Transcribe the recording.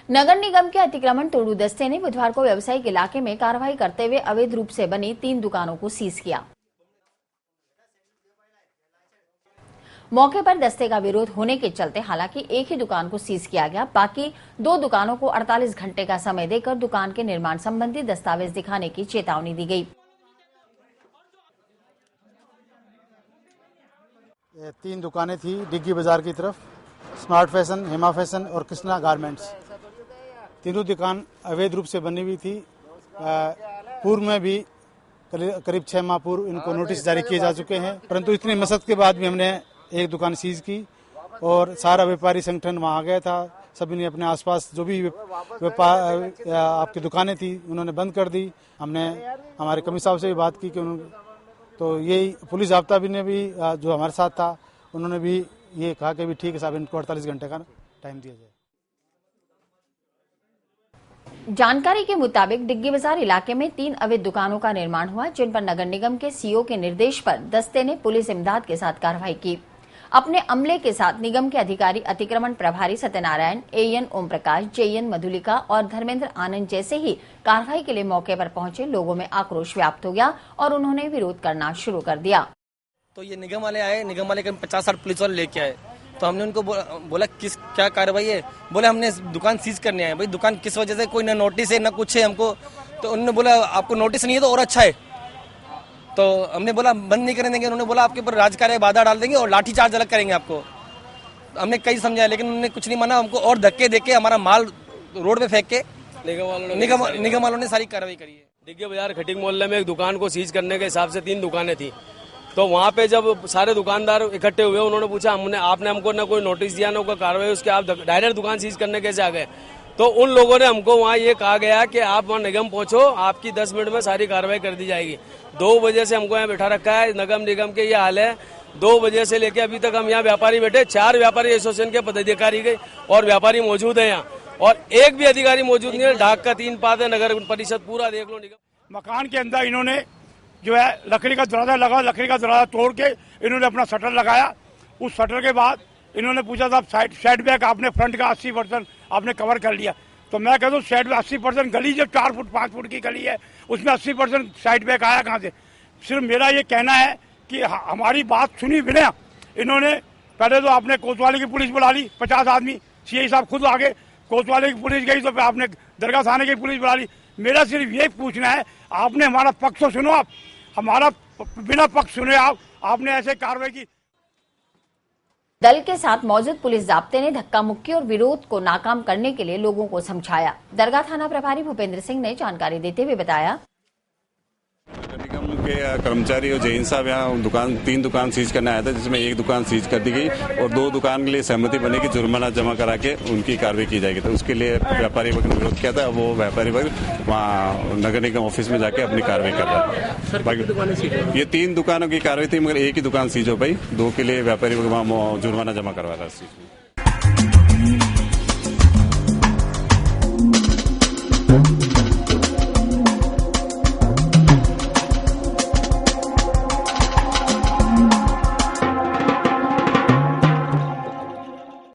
नगर निगम के अतिक्रमण तोड़ू दस्ते ने बुधवार को व्यवसायिक इलाके में कार्रवाई करते हुए अवैध रूप से बनी 3 दुकानों को सीज किया। मौके पर दस्ते का विरोध होने के चलते हालांकि एक ही दुकान को सीज किया गया, बाकी 2 दुकानों को 48 घंटे का समय देकर दुकान के निर्माण संबंधी दस्तावेज दिखाने की चेतावनी दी गई। 3 दुकानें थी डिग्गी बाजार की तरफ, स्मार्ट फैशन, हेमा फैशन और कृष्णा गारमेंट्स। तीनों दुकान अवैध रूप से बनी हुई थी। पूर्व में भी करीब 6 माह पूर्व इनको नोटिस जारी किए जा चुके हैं, परंतु इतनी मशक्कत के बाद भी हमने एक दुकान सीज की और सारा व्यापारी संगठन वहां आ गया था। सभी ने अपने आसपास जो भी आपकी दुकानें थी उन्होंने बंद कर दी। हमने हमारे कमिश्नर साहब से भी बात की कि तो यही पुलिस जाब्ता भी ने भी जो हमारे साथ था उन्होंने भी ये कहा कि भी ठीक है साहब, इनको 48 घंटे का टाइम दिया जाए। जानकारी के मुताबिक डिग्गी बाजार इलाके में 3 अवैध दुकानों का निर्माण हुआ, जिन पर नगर निगम के सीओ के निर्देश पर दस्ते ने पुलिस इमदाद के साथ कार्रवाई की। अपने अमले के साथ निगम के अधिकारी अतिक्रमण प्रभारी सत्यनारायण, एएन ओम प्रकाश, जेएन मधुलिका और धर्मेंद्र आनंद जैसे ही कार्रवाई के लिए मौके पर पहुंचे। लोगों में आक्रोश व्याप्त हो गया और उन्होंने विरोध करना शुरू कर दिया। तो ये निगम वाले आए, निगम वाले 50-60 पुलिस वाले लेके आए, तो हमने उनको बोला क्या कार्रवाई है। बोले हमने दुकान सीज करने आए। भाई दुकान किस वजह से, कोई ना नोटिस है ना कुछ है हमको। तो उन्होंने बोला आपको नोटिस नहीं है तो और अच्छा है। तो हमने बोला बंद नहीं करने देंगे। उन्होंने बोला आपके ऊपर राजकार्य बाधा डाल देंगे और लाठी चार्ज अलग करेंगे आपको। हमने कई समझाया लेकिन उन्होंने कुछ नहीं माना। हमको और धक्के देके हमारा माल रोड पे फेंक के निगम वालों ने सारी कार्रवाई करी है। डिग्गी बाजार खटिक मोहल्ले में एक दुकान को सीज करने के हिसाब से 3 दुकानें थी। तो वहाँ पे जब सारे दुकानदार इकट्ठे हुए उन्होंने पूछा आपने हमको ना कोई नोटिस दिया ना कोई कार्रवाई, उसके आप डायरेक्ट दुकान सीज करने कैसे आ गए। तो उन लोगों ने हमको वहाँ ये कहा गया कि आप वहाँ निगम पहुंचो, आपकी 10 मिनट में सारी कार्रवाई कर दी जाएगी। 2 बजे से हमको यहाँ बैठा रखा है। नगर निगम के ये हाल है। 2 बजे से लेके अभी तक हम यहाँ व्यापारी बैठे, 4 व्यापारी एसोसिएशन के पदाधिकारी गए और व्यापारी मौजूद है यहाँ, और एक भी अधिकारी मौजूद नहीं है। ढाक का 3 पात है, नगर परिषद पूरा देख लो। निगम मकान के अंदर इन्होंने जो है लकड़ी का दरवाजा लगा, लकड़ी का दरवाजा तोड़ के इन्होंने अपना शटर लगाया। उस शटर के बाद इन्होंने पूछा साहब साइड बैक आपने फ्रंट का 80% आपने कवर कर लिया। तो मैं कहता हूँ साइड में 80% गली जो 4 फुट 5 फुट की गली है उसमें 80% साइड बैक आया कहाँ से। सिर्फ मेरा ये कहना है कि हमारी बात सुनी बिना इन्होंने पहले तो आपने कोतवाली की पुलिस बुला ली, 50 आदमी, सीआई साहब खुद आगे, कोतवाली की पुलिस गई तो फिर आपने दरगाह थाने की पुलिस बुला ली। मेरा सिर्फ ये पूछना है आपने हमारा पक्ष तो सुनो, आप हमारा बिना पक्ष सुने आपने ऐसे कार्रवाई की। दल के साथ मौजूद पुलिस जाब्ते ने धक्का मुक्की और विरोध को नाकाम करने के लिए लोगों को समझाया। दरगाह थाना प्रभारी भूपेंद्र सिंह ने जानकारी देते हुए बताया, नगर निगम के कर्मचारी और जैन साहब यहाँ 3 दुकान सीज करने आया था, जिसमें एक दुकान सीज कर दी गई और 2 दुकान के लिए सहमति बनी कि जुर्माना जमा करा के उनकी कार्रवाई की जाएगी। तो उसके लिए व्यापारी वर्ग ने विरोध किया था। वो व्यापारी वर्ग वहाँ नगर निगम ऑफिस में जाके अपनी कार्रवाई कर रहा है। बाकी ये 3 दुकानों की कार्रवाई थी मगर एक ही दुकान सीज हो पाई। 2 के लिए व्यापारी वर्ग वहाँ जुर्माना जमा करवा रहा है इस चीज में।